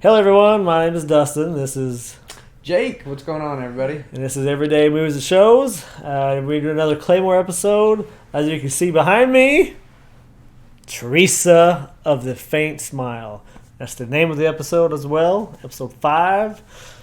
Hello everyone, my name is Dustin. This is Jake. What's going on, everybody? and this is Everyday Movies and Shows. We're doing another Claymore episode. As you can see behind me, Teresa of the Faint Smile. That's the name of the episode as well. Episode 5.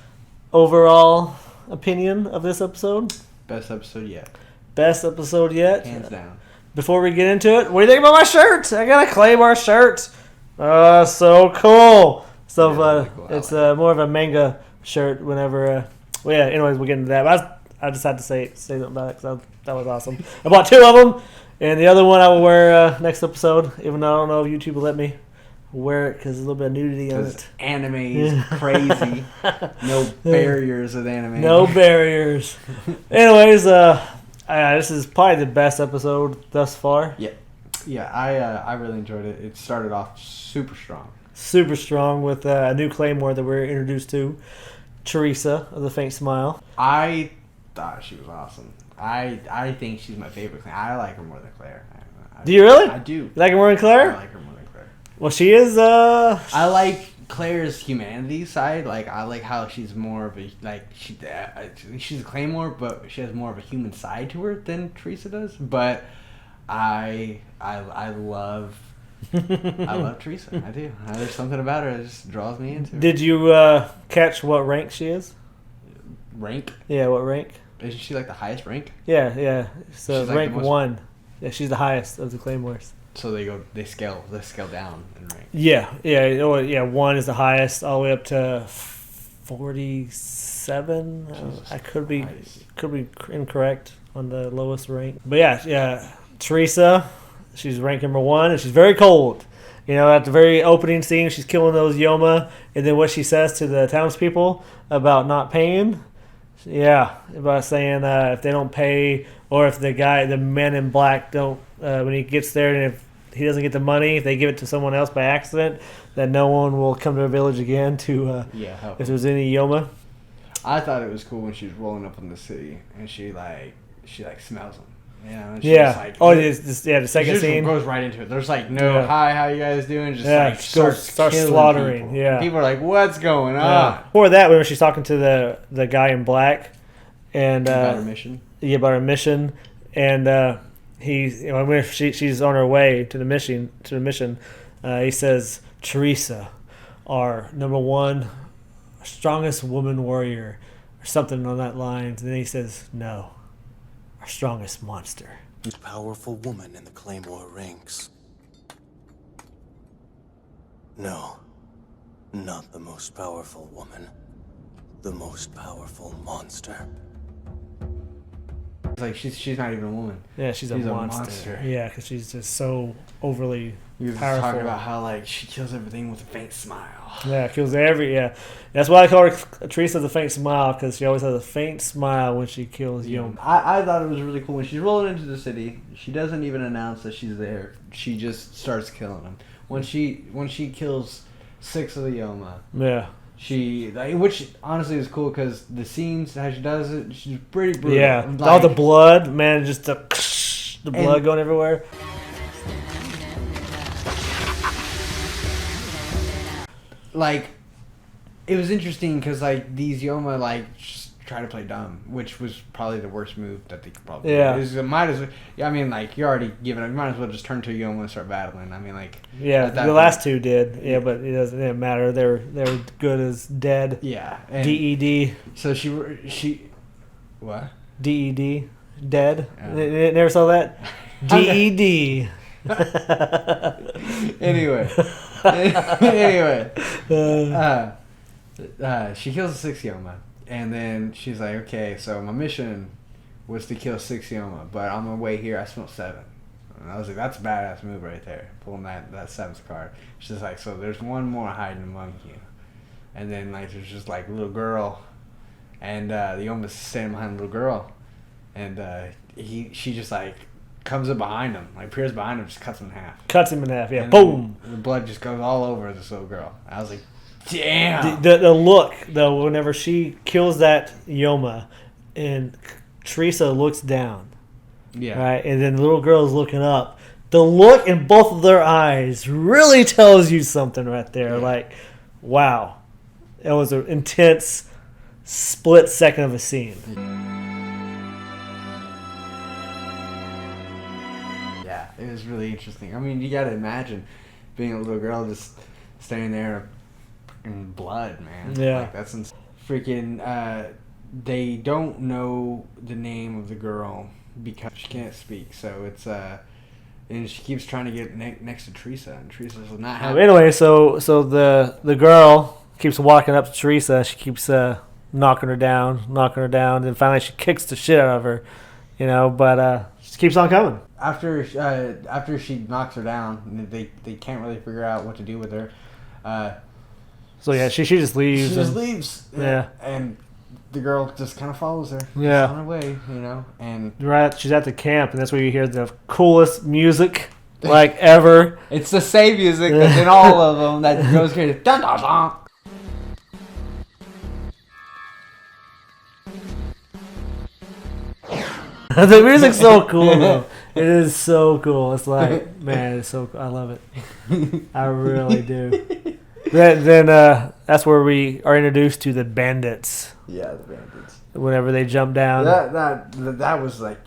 Overall opinion of this episode? Best episode yet. Best episode yet. Hands down. Before we get into it, what do you think about my shirt? I got a Claymore shirt. So cool. So really cool. it's more of a manga shirt whenever... anyways, we'll get into that. But I just had to say something about it because that was awesome. I bought 2 of them, and the other one I will wear next episode, even though I don't know if YouTube will let me wear it because there's a little bit of nudity on it. Anime is crazy. No barriers with anime. No barriers. Anyways, this is probably the best episode thus far. Yeah, I really enjoyed it. It started off super strong. Super strong with a new Claymore that we're introduced to, Teresa of the Faint Smile. I thought she was awesome. I think she's my favorite. I like her more than Claire. Do you really? I do. You like her more than Claire? I like her more than Claire. Well, she is. I like Claire's humanity side. Like I like how she's more of a she's a Claymore, but she has more of a human side to her than Teresa does. But I love Teresa. I do. There's something about her that just draws me into her. Did you catch what rank she is? Rank? Yeah, what rank? Isn't she like the highest rank? Yeah. So She's like rank the most... 1. Yeah, she's the highest of the Claymores. So they scale down in rank. Yeah. 1 is the highest, all the way up to 47. I could be incorrect on the lowest rank, but yeah. Teresa, she's rank number 1, and she's very cold. You know, at the very opening scene, she's killing those Yoma, and then what she says to the townspeople about not paying. Yeah, about saying if they don't pay, or if the men in black don't, when he gets there, and if he doesn't get the money, if they give it to someone else by accident, then no one will come to the village again to, if there's any Yoma. I thought it was cool when she was rolling up in the city, and she smells them. Yeah. The second scene goes right into it. There's hi, how you guys doing? Just starts slaughtering. People. Yeah, people are like, what's going on? Before that, when she's talking to the guy in black, and about her mission. Yeah, about her mission, and when she's on her way to the mission. He says, Teresa, our number 1 strongest woman warrior, or something on that line. And then he says, no. Our strongest monster. Most powerful woman in the Claymore ranks. No, not the most powerful woman. The most powerful monster. It's like she's not even a woman. Yeah, she's a monster. Yeah, because she's just so overly powerful. Talking about how she kills everything with a faint smile. Yeah, kills that's why I call her Teresa the Faint Smile, because she always has a faint smile when she kills Yoma. I thought it was really cool when she's rolling into the city. She doesn't even announce that she's there. She just starts killing them. When she kills 6 of the Yoma. Yeah. Which honestly is cool because the scenes how she does it, she's pretty brutal. Yeah, all the blood, man, just the blood going everywhere. It was interesting because these Yoma just try to play dumb, which was probably the worst move that they could probably do. You're already giving up. You might as well just turn to a Yoma and start battling. The last 2 did. Yeah, but it didn't matter. They were good as dead. Yeah. DED. So she what? DED. Dead. You never saw that? DED. Anyway, she kills the 6 Yoma, and then she's like, okay, so my mission was to kill 6 Yoma, but on my way here I smelled 7. And I was like, that's a badass move right there, pulling that 7th card. She's like, so there's one more hiding among you, and then there's just a little girl, and the Yoma's standing behind the little girl, and she just comes up behind him, peers behind him, just cuts him in half. Yeah, and boom! The blood just goes all over this little girl. I was like, damn! The look, though, whenever she kills that Yoma, and Teresa looks down, Yeah. Right? And then the little girl is looking up. The look in both of their eyes really tells you something right there. Yeah. Like, wow. It was an intense split second of a scene. Yeah, it was really interesting. I mean, you gotta imagine being a little girl just standing there in blood, man. Yeah. Like, that's freaking, they don't know the name of the girl because she can't speak, so it's, and she keeps trying to get next to Teresa, and Teresa's not happy. Anyway, so the girl keeps walking up to Teresa. She keeps knocking her down, and finally she kicks the shit out of her, but she keeps on coming. After she knocks her down, they can't really figure out what to do with her. So yeah, she just leaves. She just leaves. Yeah. And the girl just kind of follows her. Yeah. On her way, and Right, she's at the camp, and that's where you hear the coolest music like ever. It's the same music that's in all of them that goes crazy. Dun, dun, dun. The music's so cool, man. It is so cool. It's like, man, it's so cool. I love it. I really do. Then that's where we are introduced to the bandits. Yeah, the bandits. Whenever they jump down. That was like,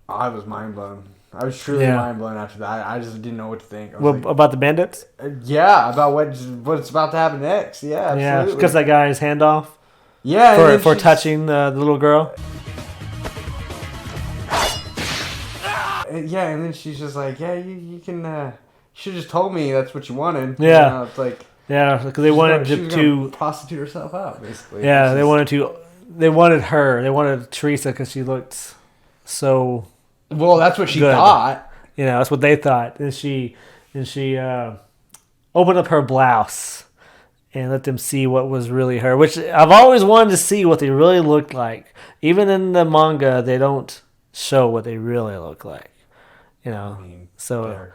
I was mind blown. I was truly mind blown after that. I just didn't know what to think. About the bandits? Yeah, about what's about to happen next. Yeah, absolutely. Yeah, because that guy's hand off. Yeah, for touching the little girl. Yeah, and then she's just like, yeah, you can. You should have just told me that's what you wanted. Yeah, it's like. Yeah, because they wanted to prostitute herself out, basically. Yeah, they wanted her. They wanted Teresa because she looked so. Well, that's what she good. thought. That's what they thought. And she opened up her blouse and let them see what was really her. Which I've always wanted to see what they really looked like. Even in the manga, they don't show what they really look like. I mean, they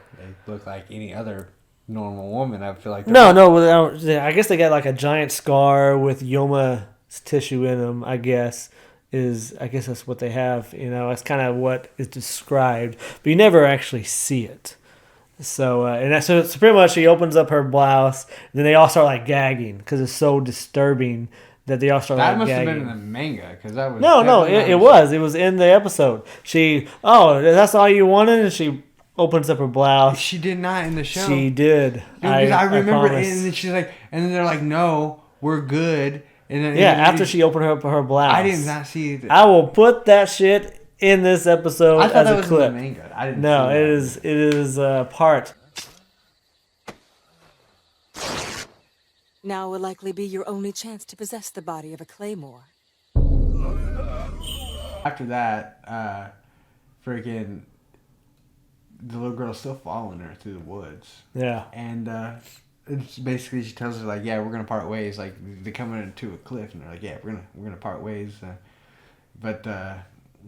look like any other normal woman. I feel like no. I guess they got like a giant scar with Yoma's tissue in them. I guess that's what they have. That's kind of what is described, but you never actually see it. So so pretty much she opens up her blouse, and then they all start like gagging because it's so disturbing that they all start that like gagging. That must have been in the manga because that was it was in the episode. That's all you wanted, and she opens up her blouse. She did not in the show. She did. Dude, I remember it, and then she's like, and then they're like, "No, we're good." And then, after she opened up her blouse, I did not see it. I will put that shit in this episode I thought as that a was clip. In the manga. I didn't. No, see it is part. Now will likely be your only chance to possess the body of a Claymore. After that, freaking. The little girl's still following her through the woods. Yeah. And it's basically she tells her like, yeah, we're gonna part ways. Like they're coming into a cliff, and they're like, yeah, we're gonna part ways.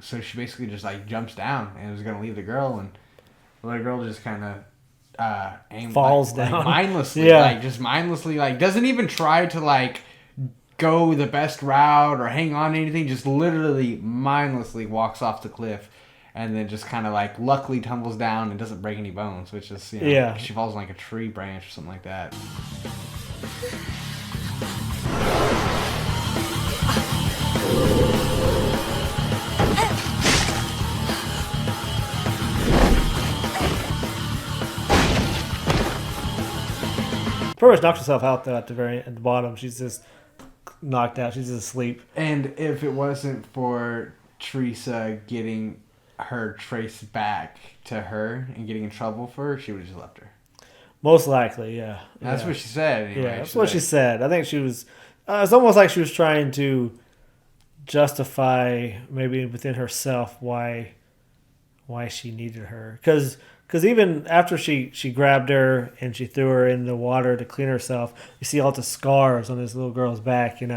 So she basically just like jumps down and is gonna leave the girl, and the little girl just kind of falls down like mindlessly, just mindlessly, doesn't even try to like go the best route or hang on to anything. Just literally mindlessly walks off the cliff. And then just kind of like luckily tumbles down and doesn't break any bones, which is, she falls on like a tree branch or something like that. Pretty much knocked herself out though at the bottom. She's just knocked out. She's just asleep. And if it wasn't for Teresa getting her trace back to her and getting in trouble for her, she would have just left her. Most likely, yeah. That's what she said. Anyway. Yeah, that's what she said. I think she was. It's almost like she was trying to justify, maybe within herself, why she needed her. Because even after she grabbed her and she threw her in the water to clean herself, you see all the scars on this little girl's back, and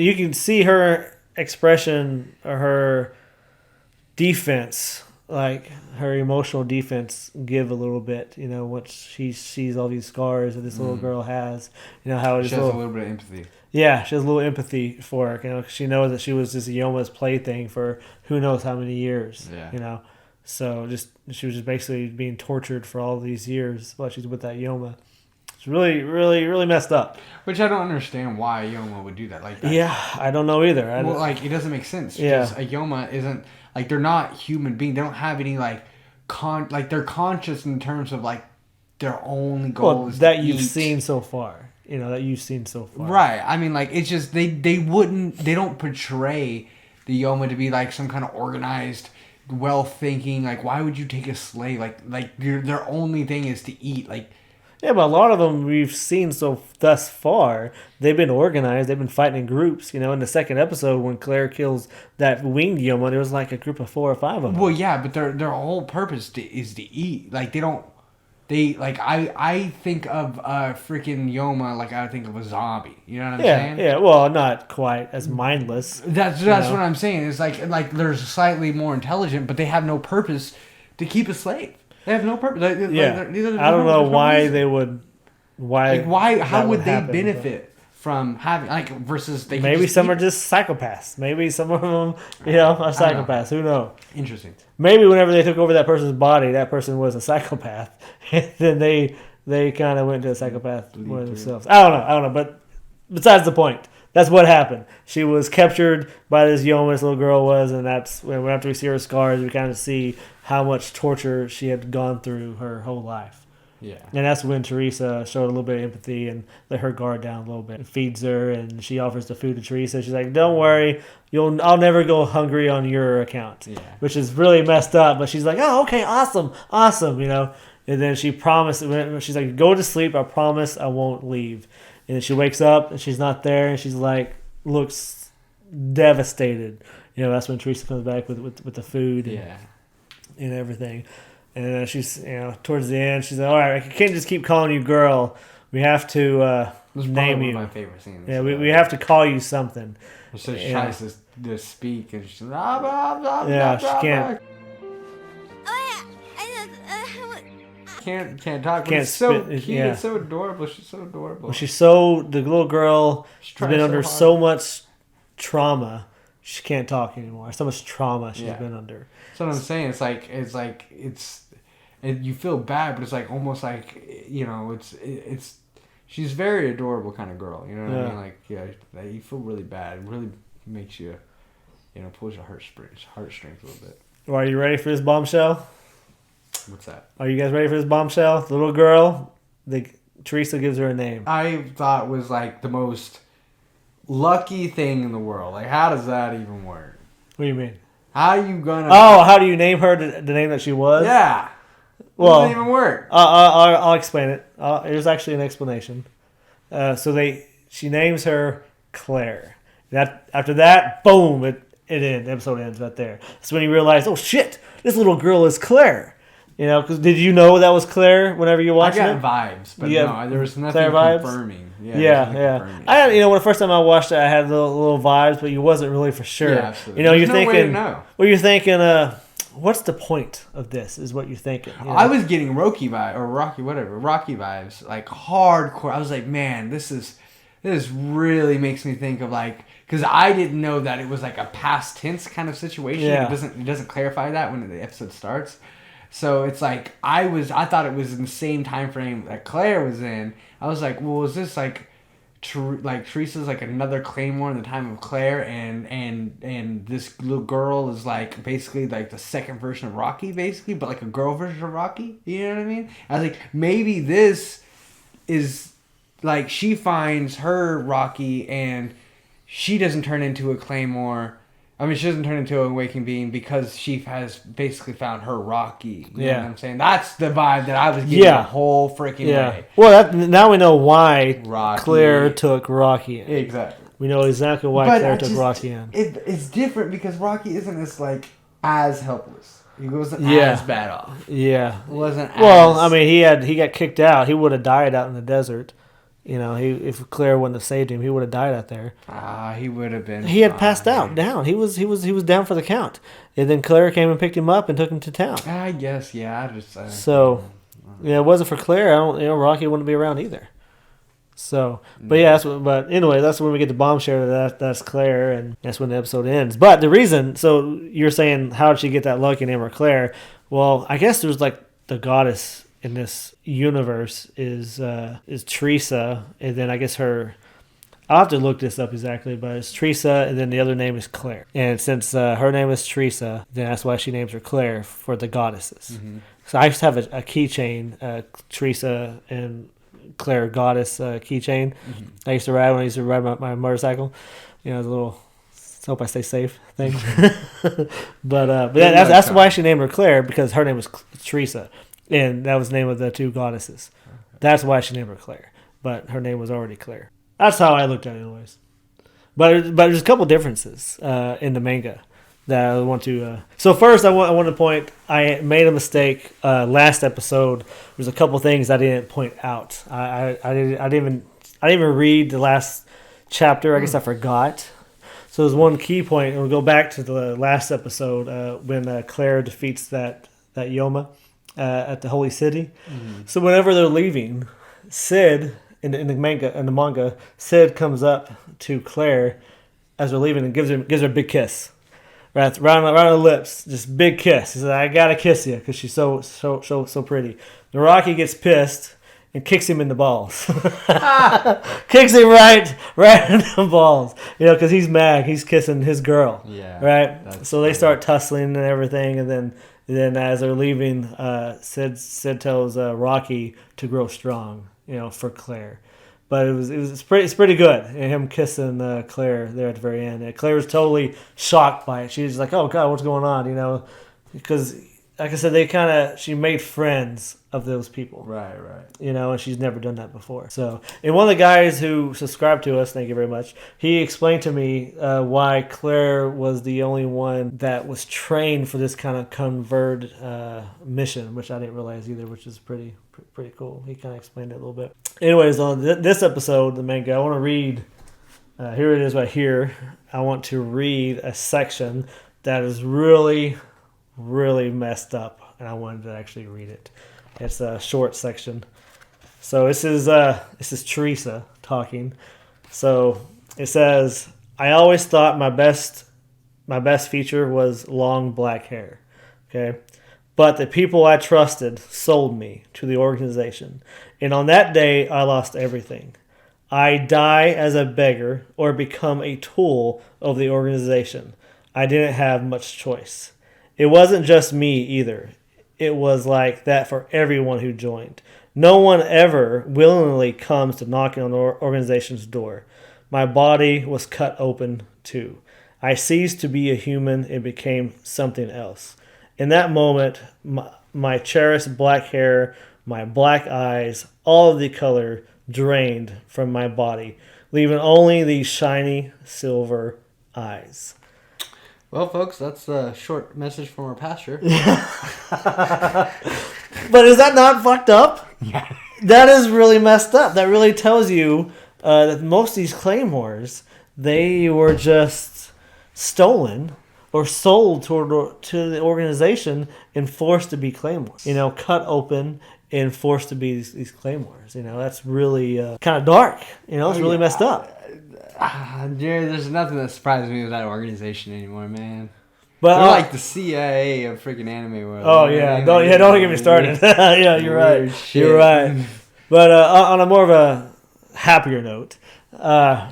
you can see her expression or her defense, like her emotional defense, give a little bit. Once she sees all these scars that this little girl has, how she has a little bit of empathy. Yeah, she has a little empathy for her. 'Cause she knows that she was just Yoma's plaything for who knows how many years. Yeah. So she was just basically being tortured for all these years while she's with that Yoma. It's really, really, really messed up. Which I don't understand why Yoma would do that. Like that. Yeah, I don't know either. Well, like it doesn't make sense. Yeah. Because a Yoma isn't like they're not human beings. They don't have any like like they're conscious in terms of like their only goal is that to you've eat. seen so far. That you've seen so far. Right. I mean, like it's just they don't portray the Yoma to be like some kind of organized, well thinking. Like why would you take a slave? Like their only thing is to eat. Like. Yeah, but a lot of them we've seen thus far, they've been organized. They've been fighting in groups. In the second episode when Claire kills that winged Yoma, there was like a group of 4 or 5 of them. Well, yeah, but their whole purpose is to eat. Like they don't. They like I think of freaking Yoma like I think of a zombie. You know what I'm saying? Yeah. Well, not quite as mindless. That's what I'm saying. It's like they're slightly more intelligent, but they have no purpose to keep a slave. They have no purpose. I don't know why they would. Why? How would they happen, benefit from having versus they? Maybe some are just psychopaths. Maybe some of them, are psychopaths. Who knows? Interesting. Maybe whenever they took over that person's body, that person was a psychopath. And then they kind of went to a psychopath themselves. I don't know. But besides the point, that's what happened. She was captured by this Yoma, this little girl was, and that's when after we see her scars, we kind of see how much torture she had gone through her whole life. Yeah. And that's when Teresa showed a little bit of empathy and let her guard down a little bit. Feeds her, and she offers the food to Teresa. She's like, "Don't worry, I'll never go hungry on your account." Yeah. Which is really messed up. But she's like, "Oh, okay, awesome. And then she promised. She's like, "Go to sleep. I promise I won't leave." And then she wakes up and she's not there, and she's like, looks devastated. That's when Teresa comes back with the food. And everything. And then she's, towards the end, she's like, "All right, I can't just keep calling you girl. We have to name you." One of my favorite scenes. Yeah, we have to call you something. So she tries to speak, and she's blah, blah, blah, yeah, blah, she can't. Can't talk. Can't It's so spit, cute. yeah. It's so adorable. She's so adorable. The little girl has tries been so under hard. so much trauma. She can't talk anymore. So much trauma she's been under. That's what I'm saying. You feel bad, but it's like almost like it's she's very adorable kind of girl. You know what I mean? Like you feel really bad. It really makes you, pulls your heartstrings a little bit. Well, are you ready for this bombshell? What's that? Are you guys ready for this bombshell? The little girl, Teresa gives her a name. I thought was like the most lucky thing in the world. Like, how does that even work? What do you mean? How are you gonna? Oh, how do you name her the name that she was? Yeah. Well, doesn't even work. I'll explain it. There's actually an explanation. She names her Claire. After that, boom, it ends. The episode ends right there. That's when you realize, oh shit, this little girl is Claire. Because did you know that was Claire whenever you watched it? I got vibes, but no, there was nothing Claire vibes? confirming. Yeah. Confirming. I had, when the first time I watched it, I had little vibes, but you wasn't really for sure. Yeah, absolutely. You're There's no thinking, way to know. well, you're thinking, what's the point of this? Is what you're thinking. I was getting Rocky vibes, like hardcore. I was like, man, this really makes me think of like, because I didn't know that it was like a past tense kind of situation. Yeah. It doesn't clarify that when the episode starts. So it's like I thought it was in the same time frame that Claire was in. I was like, well, is this like Teresa's like another Claymore in the time of Claire, and this little girl is like basically like the second version of Rocky, basically, but like a girl version of Rocky. You know what I mean? I was like, maybe this is like she finds her Rocky and she doesn't turn into a Claymore. I mean, she doesn't turn into a waking being because she has basically found her Rocky. You know what I'm saying? That's the vibe that I was getting the whole freaking way. Well, now we know why Rocky. Claire took Rocky in. Exactly. We know exactly why Claire took Rocky in. It's different because Rocky isn't as helpless. He wasn't as bad off. Yeah. He wasn't Well, I mean, he got kicked out. He would have died out in the desert. If Claire wouldn't have saved him, he would have died out there. He would have been. He had passed out, down. He was down for the count, and then Claire came and picked him up and took him to town. I guess, yeah. It wasn't for Claire. Rocky wouldn't be around either. So, but yeah, anyway, that's when we get the bombshell. That's Claire, and that's when the episode ends. But the reason, so you're saying, how did she get that lucky name of Claire? Well, I guess there's like the goddess in this universe is Teresa, and then I guess her. I'll have to look this up exactly, but it's Teresa, and then the other name is Claire. And since her name is Teresa, then that's why she names her Claire for the goddesses. Mm-hmm. So I used to have a keychain, Teresa and Claire goddess keychain. Mm-hmm. I used to ride when I used to ride my motorcycle. You know, the little hope I stay safe thing. but that's why she named her Claire, because her name was Teresa, and that was the name of the two goddesses. Okay. That's why she named her Claire, but her name was already Claire. That's how I looked at it, anyways. But there's a couple differences in the manga that I want to. So first, I want to point. I made a mistake last episode. There's a couple things I didn't point out. I didn't even read the last chapter. I guess I forgot. So there's one key point, and we'll go back to the last episode when Claire defeats that Yoma at the Holy City. Mm-hmm. So whenever they're leaving, Sid in the manga, Sid comes up to Claire as they're leaving and gives her a big kiss, right around the lips, just big kiss. He says, "I gotta kiss you because she's so pretty." Naraki gets pissed and kicks him in the balls. Kicks him right in the balls. You know, because he's mad. He's kissing his girl. Yeah. Right? So they start tussling and everything. And then as they're leaving, Sid tells Rocky to grow strong, you know, for Claire. But it's pretty good. And him kissing Claire there at the very end. And Claire was totally shocked by it. She was like, "Oh, God, what's going on?" You know, because, like I said, she made friends of those people. Right. You know, and she's never done that before. So, and one of the guys who subscribed to us, thank you very much, he explained to me why Claire was the only one that was trained for this kind of convert mission, which I didn't realize either, which is pretty cool. He kind of explained it a little bit. Anyways, on this episode, the manga, I want to read, here it is right here. I want to read a section that is really messed up, and I wanted to actually read it. It's a short section. So this is Teresa talking. So it says, "I always thought my best feature was long black hair. Okay, but the people I trusted sold me to the organization, and on that day I lost everything. I die as a beggar or become a tool of the organization. I didn't have much choice. It wasn't just me either. It was like that for everyone who joined. No one ever willingly comes to knocking on the organization's door. My body was cut open too. I ceased to be a human and became something else. In that moment, my cherished black hair, my black eyes, all of the color drained from my body, leaving only these shiny silver eyes." Well, folks, that's a short message from our pastor. But is that not fucked up? Yeah. That is really messed up. That really tells you that most of these claymores, they were just stolen or sold to the organization and forced to be claymores. You know, cut open and forced to be these claymores. You know, that's really kind of dark. You know, it's really messed up. Jerry, there's nothing that surprises me with that organization anymore, man. But they're like the CIA of freaking anime world. Oh yeah, don't get me started. Yeah, you're right. You're right. But on a more of a happier note,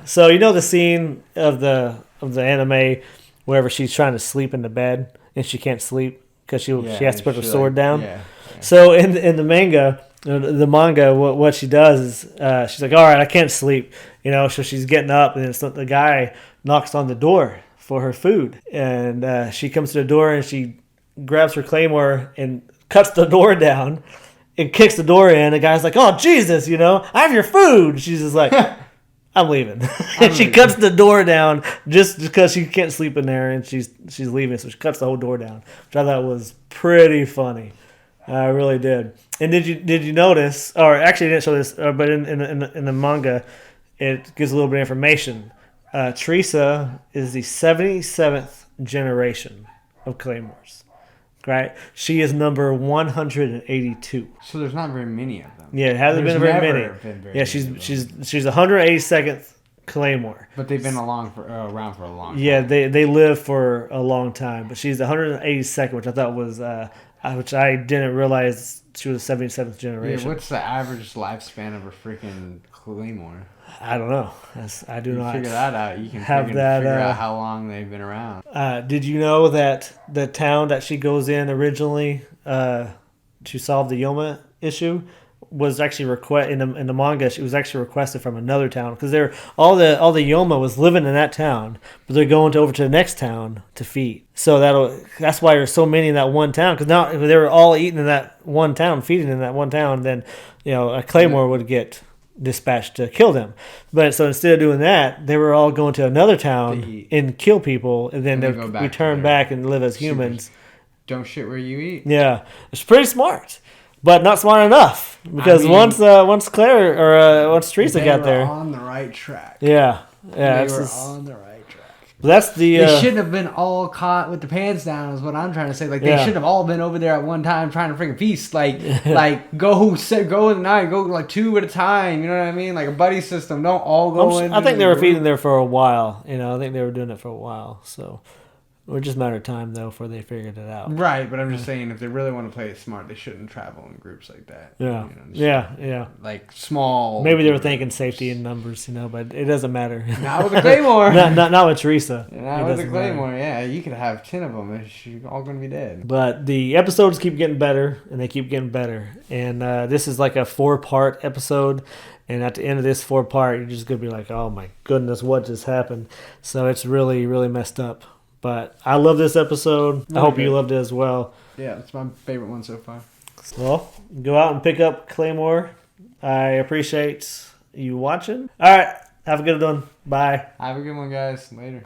so you know the scene of the anime, wherever she's trying to sleep in the bed and she can't sleep because she has to put her sword down. Yeah. So in the manga. What she does is she's like, "All right, I can't sleep," you know. So she's getting up, and the guy knocks on the door for her food, and she comes to the door and she grabs her claymore and cuts the door down and kicks the door in. The guy's like, "Oh Jesus, you know, I have your food." She's just like, "I'm leaving," and she cuts the door down just because she can't sleep in there, and she's leaving. So she cuts the whole door down, which I thought was pretty funny. I really did. And did you notice? Or actually, I didn't show this, but in the manga, it gives a little bit of information. Teresa is the 77th generation of claymores. Right? She is number 182. So there's not very many of them. Yeah, it hasn't been very many. Yeah, she's 182nd claymore. But they've been around for a long time. Yeah, they live for a long time. But she's the 182nd, which I thought was which I didn't realize she was 77th generation. Yeah, what's the average lifespan of a freaking Claymore? I don't know. I do not figure that out. You can have figure that. out how long they've been around. Did you know that the town that she goes in originally to solve the Yoma issue was actually in the manga? It was actually requested from another town because all the Yoma was living in that town, but they're going over to the next town to feed. So that's why there's so many in that one town, because now if they were all eating in that one town, feeding in that one town, then a Claymore would get dispatched to kill them. But so instead of doing that, they were all going to another town and kill people, and then they return back and live as humans. Don't shit where you eat. Yeah, it's pretty smart, but not smart enough, because once Claire or once Teresa got there, on the right track. Yeah, they were on the right track. That's the. They shouldn't have been all caught with the pants down. Is what I'm trying to say. Like they should have all been over there at one time trying to freaking feast. Like go at night, go like two at a time. You know what I mean? Like a buddy system. Don't all go in. I think they were feeding there for a while. I think they were doing it for a while. So. It was just a matter of time, though, before they figured it out. Right, but I'm just saying, if they really want to play it smart, they shouldn't travel in groups like that. Yeah, yeah. Like small. Maybe they were thinking safety in numbers, but it doesn't matter. Not with the Claymore. not with Teresa. Not with the Claymore. Yeah, you could have 10 of them, and she's all going to be dead. But the episodes keep getting better, and they keep getting better. And this is like a 4-part episode. And at the end of this 4-part, you're just going to be like, oh my goodness, what just happened? So it's really, really messed up. But I love this episode. I hope you loved it as well. Yeah, it's my favorite one so far. Well, go out and pick up Claymore. I appreciate you watching. All right. Have a good one. Bye. Have a good one, guys. Later.